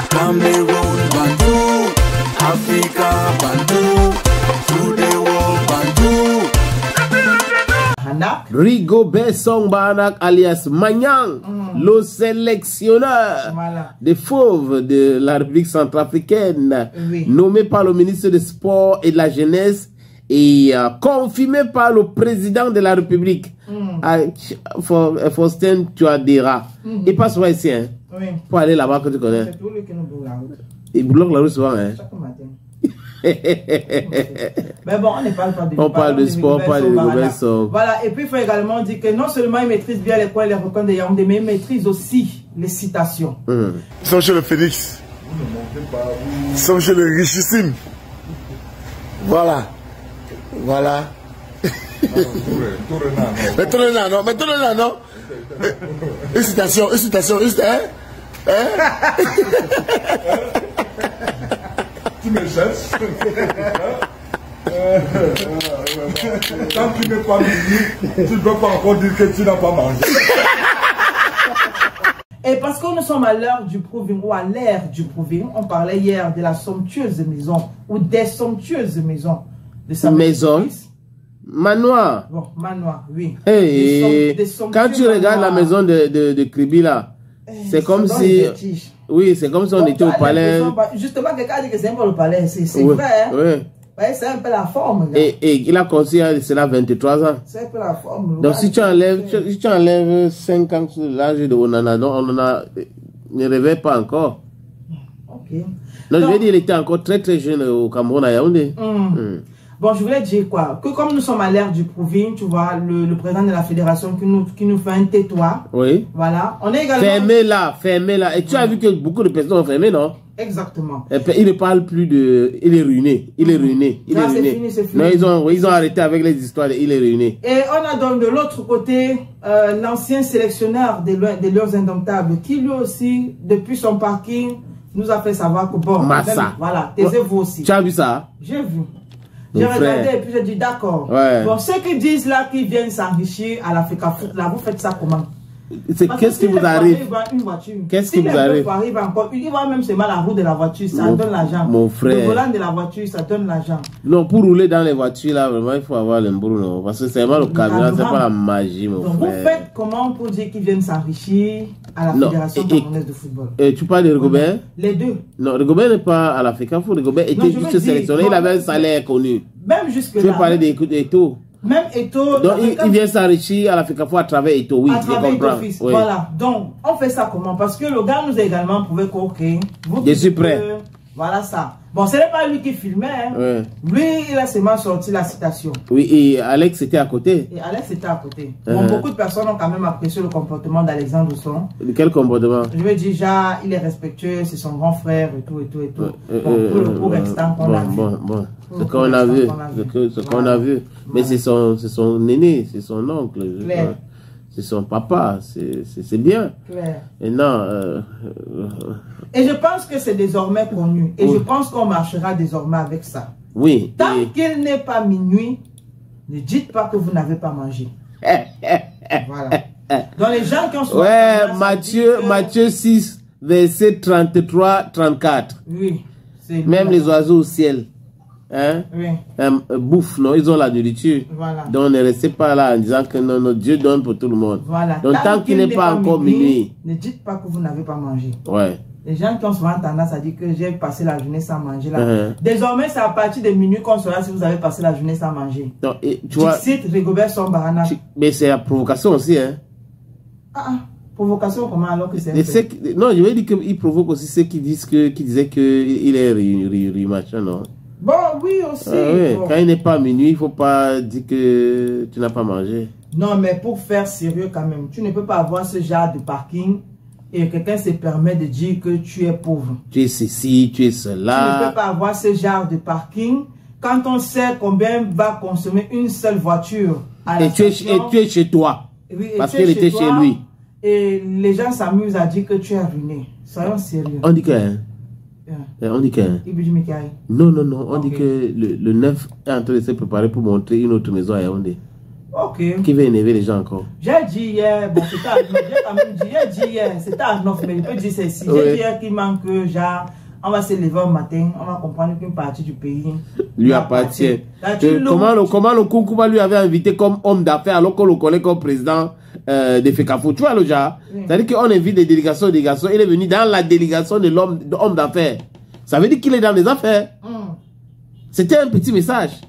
Cameroon, Bandou, Africa, Bandou, through the world, Bandou. Rigobert Song Banak alias Magnang, le sélectionneur des fauves de la République centrafricaine, nommé par le ministre des Sports et de la Jeunesse et confirmé par le président de la République, Faustin Touadéra. Il passe par ici, hein, pour aller là-bas que tu connais. Il bloque la rue souvent, hein. Mais bon, on parle de sport, on parle de Rigobert Song. Voilà, et puis il faut également dire que non seulement il maîtrise bien les coins et les recoins de Yaoundé, mais il maîtrise aussi les citations. Nous sommes chez le Phénix. Nous sommes chez le richissime. Voilà. Voilà. Mais tout le non. Une citation, Tu me cherches. Quand tu n'es pas menu, tu ne peux pas encore dire que tu n'as pas mangé. Et parce que nous sommes à l'heure du proving ou à l'ère du proving, on parlait hier de la somptueuse maison ou des somptueuses maisons de sa maison. Manoir. Bon, manoir, oui. Hey, quand tu regardes la maison de Kribi là, c'est comme si... Oui, c'est comme si on était au palais. Justement, quelqu'un dit que c'est un peu le palais, c'est vrai. Hein? Oui. C'est un peu la forme. Et il a construit cela 23 ans. C'est un peu la forme. Donc si tu enlèves 5 ans sur l'âge de Onana, on ne rêvait pas encore. Ok. Donc je vais dire, il était encore très jeune au Cameroun à Yaoundé. Bon, je voulais dire quoi? Que comme nous sommes à l'ère du proving, tu vois, le président de la fédération qui nous fait un tais-toi. Oui. Voilà. On est également... Fermez là. Et tu as vu que beaucoup de personnes ont fermé, non? Exactement. Et puis, il ne parle plus de... Il est ruiné. Il est ruiné. C'est fini. Non, ils ont arrêté avec les histoires de il est ruiné. Et on a donc de l'autre côté l'ancien sélectionneur des Lions Indomptables qui lui aussi, depuis son parking, nous a fait savoir que bon... Massa. Même, voilà, taisez-vous aussi. Tu as vu ça? J'ai vu. J'ai regardé et puis j'ai dit d'accord. Ouais. Bon, ceux qui disent là qu'ils viennent s'enrichir à l'Africa Foot, là, vous faites ça comment? Qu'est-ce qui vous arrive? Qu'est-ce qui vous arrive? Il va même se mettre la roue de la voiture, ça donne l'argent. Mon frère. Le volant de la voiture, ça donne l'argent. Non, pour rouler dans les voitures, là, vraiment, il faut avoir l'embrou, parce que c'est vraiment le camion, c'est pas la magie, mon donc, frère. vous faites comment pour dire qu'ils viennent s'enrichir à la Fédération camerounaise de football? Tu parles de Rigobert? Les deux. Non, Rigobert n'est pas à l'Africa Foot. Rigobert était juste sélectionné, il avait un salaire connu. Même jusque-là. Tu veux parler d'Eto? Même Eto. Donc il vient s'enrichir à l'Africa Foot à travers Eto, oui, je comprends. Oui. Voilà, donc on fait ça comment? Parce que le gars nous a également prouvé que, je suis prêt. Voilà ça. Bon, ce n'est pas lui qui filmait. Hein. Ouais. Lui, il a seulement sorti la citation. Oui, et Alex était à côté. Et Alex était à côté. Bon, beaucoup de personnes ont quand même apprécié le comportement d'Alexandre Ousson. Quel comportement? Je veux dire, déjà, il est respectueux, c'est son grand frère et tout. Pour le cours restant qu'on a vu. Bon. Ce qu'on a vu. Ce qu'on a vu. Mais c'est son aîné, c'est son oncle. C'est son papa, c'est bien. Claire. Et non. Et je pense que c'est désormais connu. Et je pense qu'on marchera désormais avec ça. Oui. Tant qu'il n'est pas minuit, ne dites pas que vous n'avez pas mangé. Voilà. Dans les gens qui ont souvent... Ouais, Matthieu 6, verset 33-34. Oui. Même les oiseaux au ciel. Hein? Oui. Bouffent, non? Ils ont la nourriture. Voilà. Donc ne restez pas là en disant que non, notre Dieu donne pour tout le monde. Voilà. Donc tant qu'il n'est pas encore minuit. Ne dites pas que vous n'avez pas mangé. Ouais. Les gens qui ont souvent tendance à dire que j'ai passé la journée sans manger là. Désormais, c'est à partir de minuit qu'on saura si vous avez passé la journée sans manger. Non, et, tu vois, Rigobert Song Banak. Mais c'est la provocation aussi, hein. Provocation comment alors que c'est non, je vais dire qu'il provoque aussi ceux qui disaient qu'il est machin, non. Bon, oui aussi. Oui. Bon. Quand il n'est pas minuit, il ne faut pas dire que tu n'as pas mangé. Non, mais pour faire sérieux quand même, tu ne peux pas avoir ce genre de parking et quelqu'un se permet de dire que tu es pauvre. Tu es ceci, tu es cela. Tu ne peux pas avoir ce genre de parking quand on sait combien va consommer une seule voiture. Et tu es chez toi. Oui, parce qu'il était chez lui. Et les gens s'amusent à dire que tu es ruiné. Soyons sérieux. On dit que... On dit que... Non, on dit que le 9 est en train de se préparer pour montrer une autre maison à Yaoundé. Ok. Qui veut énerver les gens encore? J'ai dit hier, bon, c'était à j'ai quand même dit, j'ai dit hier, c'était à 9, mais je peux dire ceci. Ouais. J'ai dit hier qu'il manque, genre, on va se lever au matin, on va comprendre qu'une partie du pays lui appartient. Là, Comment le Koukouba lui avait invité comme homme d'affaires alors qu'on le connaît comme président de FECAFO? Tu vois le genre? Oui. C'est-à-dire qu'on invite des délégations, il est venu dans la délégation de l'homme d'affaires. Ça veut dire qu'il est dans les affaires. C'était un petit message.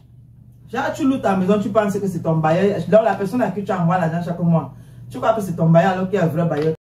Genre, tu loues ta maison, tu penses que c'est ton bailleur. Donc, la personne à qui tu envoies l'argent chaque mois, tu crois que c'est ton bailleur alors qu'il y a un vrai bailleur.